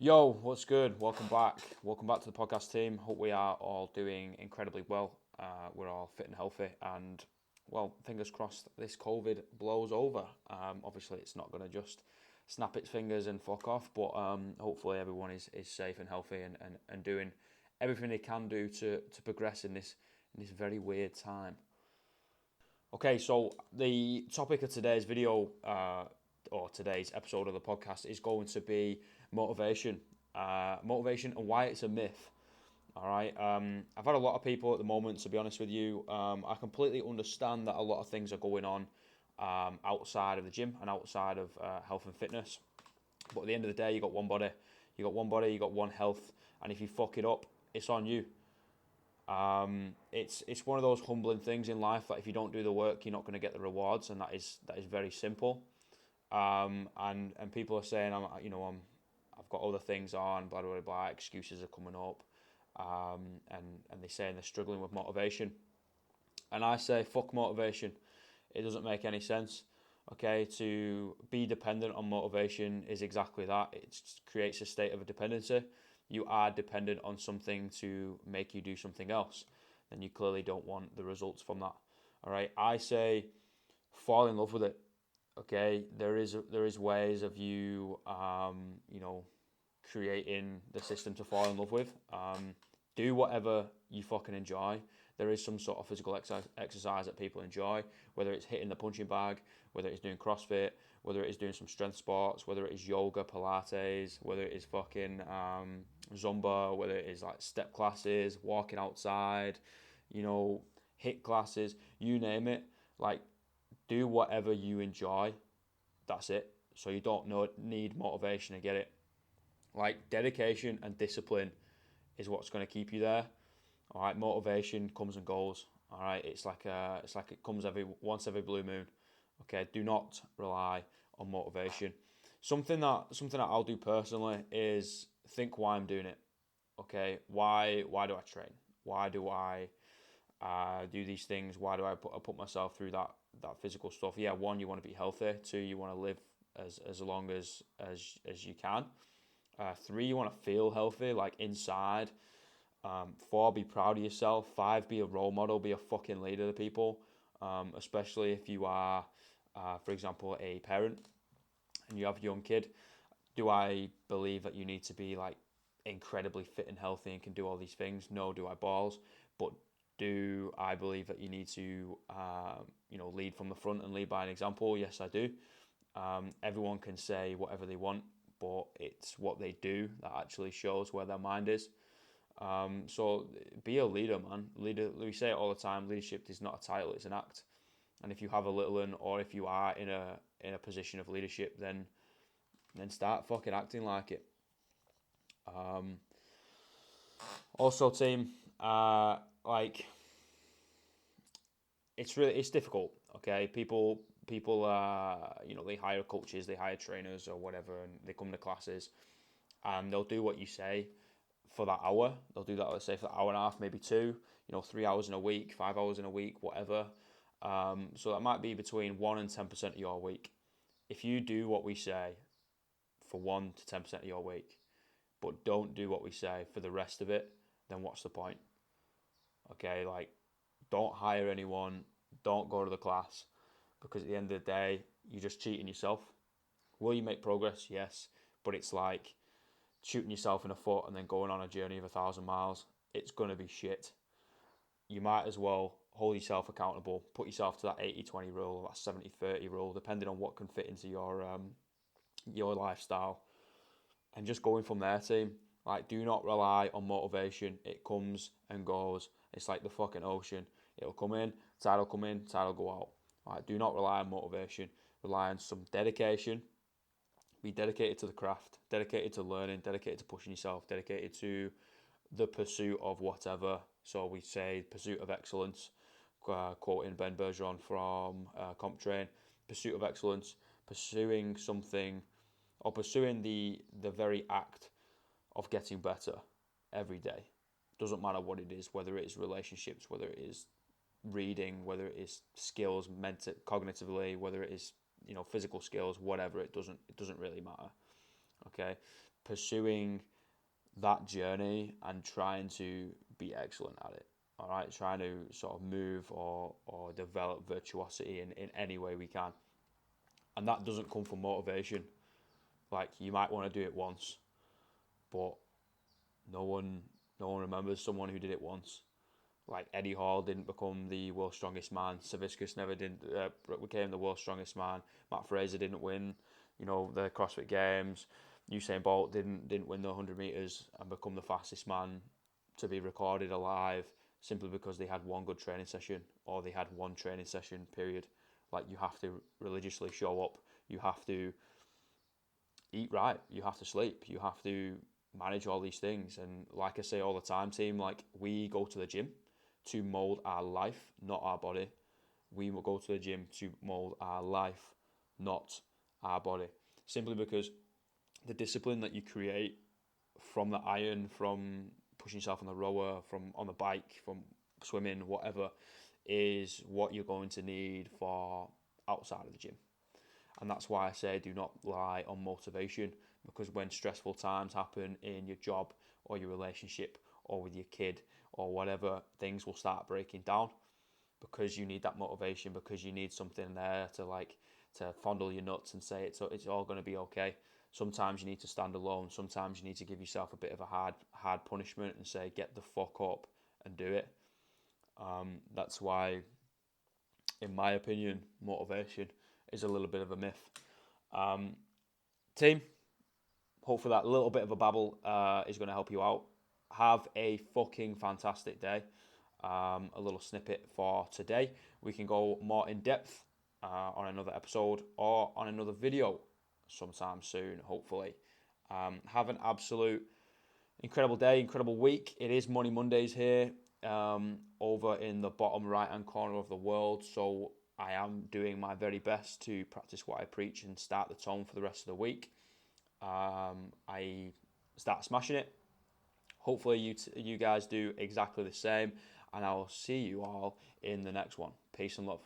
Yo, what's good? Welcome back. Welcome back to the podcast team. Hope we are all doing incredibly well. We're all fit and healthy, and well, fingers crossed this COVID blows over. Obviously, it's not going to just snap its fingers and fuck off, but hopefully, everyone is safe and healthy and doing everything they can do to progress in this very weird time. Okay, so the topic of today's video, or today's episode of the podcast, is going to be motivation. Motivation and why it's a myth. All right. I've had a lot of people at the moment, to be honest with you. I completely understand that a lot of things are going on outside of the gym and outside of health and fitness. But at the end of the day, you got one body. You got one body. You got one health. And if you fuck it up, it's on you. It's one of those humbling things in life that if you don't do the work, you're not going to get the rewards, and that is very simple. And people are saying I've got other things on, blah blah blah. Excuses are coming up, and they're saying they're struggling with motivation, and I say fuck motivation. It doesn't make any sense. Okay, to be dependent on motivation is exactly that. It creates a state of a dependency. You are dependent on something to make you do something else, then you clearly don't want the results from that. All right, I say fall in love with it. Okay, there is ways of you creating the system to fall in love with. Do whatever you fucking enjoy. There is some sort of physical exercise that people enjoy, whether it's hitting the punching bag, whether it's doing CrossFit, whether it is doing some strength sports, whether it is yoga, Pilates, whether it is fucking Zumba, whether it is like step classes, walking outside, you know, HIIT classes, you name it. Like, do whatever you enjoy. That's it. So you don't need motivation to get it. Like, dedication and discipline is what's going to keep you there. All right, motivation comes and goes. All right, it's like it comes every blue moon. Okay, do not rely on motivation. Something that I'll do personally is think why I'm doing it. Okay, why do I train? Why do I do these things? Why do I put myself through that physical stuff? Yeah, one, you want to be healthy. Two, you want to live as long as you can. Three, you want to feel healthy, like inside. Four, be proud of yourself. Five, be a role model, be a fucking leader to people, especially if you are, for example, a parent and you have a young kid. Do I believe that you need to be like incredibly fit and healthy and can do all these things? No. Do I balls? But do I believe that you need to, lead from the front and lead by an example? Yes, I do. Everyone can say whatever they want, but it's what they do that actually shows where their mind is. So be a leader, man. Leader. We say it all the time. Leadership is not a title; it's an act. And if you have a little one, or if you are in a position of leadership, then start fucking acting like it. Um, Also, team, like it's difficult. Okay, people they hire coaches, they hire trainers or whatever, and they come to classes, and they'll do what you say for that hour. They'll do that, let's say, for an hour and a half, maybe two. 3 hours in a week, 5 hours in a week, whatever. So that might be between 1 and 10% of your week. If you do what we say for 1 to 10% of your week, but don't do what we say for the rest of it, then what's the point? Okay, like, don't hire anyone, don't go to the class, because at the end of the day, you're just cheating yourself. Will you make progress? Yes, but it's like shooting yourself in the foot and then going on a journey of 1,000 miles. It's going to be shit. You might as well hold yourself accountable, put yourself to that 80-20 rule, that 70-30 rule, depending on what can fit into your lifestyle, and just going from there, team. Like, do not rely on motivation. It comes and goes. It's like the fucking ocean. It'll come in, tide will come in, tide will go out. Like, do not rely on motivation. Rely on some dedication. Be dedicated to the craft, dedicated to learning, dedicated to pushing yourself, dedicated to the pursuit of whatever. So we say pursuit of excellence, quoting Ben Bergeron from CompTrain. Pursuit of excellence, pursuing something, or pursuing the very act of getting better every day. Doesn't matter what it is, whether it is relationships, whether it is reading, whether it is skills, cognitively, whether it is physical skills, whatever. It doesn't really matter. Okay, pursuing that journey and trying to be excellent at it. All right, trying to sort of move or develop virtuosity in any way we can. And that doesn't come from motivation. Like, you might want to do it once, but no one remembers someone who did it once. Like, Eddie Hall didn't become the world's strongest man. Savickas never became the world's strongest man. Matt Fraser didn't win, the CrossFit Games. Usain Bolt didn't win the 100 meters and become the fastest man to be recorded alive simply because they had one good training session or they had one training session, period. Like, you have to religiously show up. You have to eat right. You have to sleep. You have to manage all these things. And like I say all the time, team, like, we go to the gym to mold our life, not our body. We will go to the gym to mold our life, not our body. Simply because the discipline that you create from the iron, from pushing yourself on the rower, from on the bike, from swimming, whatever, is what you're going to need for outside of the gym. And that's why I say do not rely on motivation, because when stressful times happen in your job or your relationship or with your kid or whatever, things will start breaking down because you need that motivation, because you need something there to fondle your nuts and say it's all going to be okay. Sometimes you need to stand alone. Sometimes you need to give yourself a bit of a hard punishment and say, get the fuck up and do it. That's why, in my opinion, motivation is a little bit of a myth. Team, hopefully that little bit of a babble is going to help you out. Have a fucking fantastic day. A little snippet for today. We can go more in depth on another episode or on another video sometime soon, hopefully. Have an absolute incredible day, incredible week. It is Money Mondays here over in the bottom right-hand corner of the world, so I am doing my very best to practice what I preach and start the tone for the rest of the week. I start smashing it. Hopefully you guys do exactly the same, and I will see you all in the next one. Peace and love.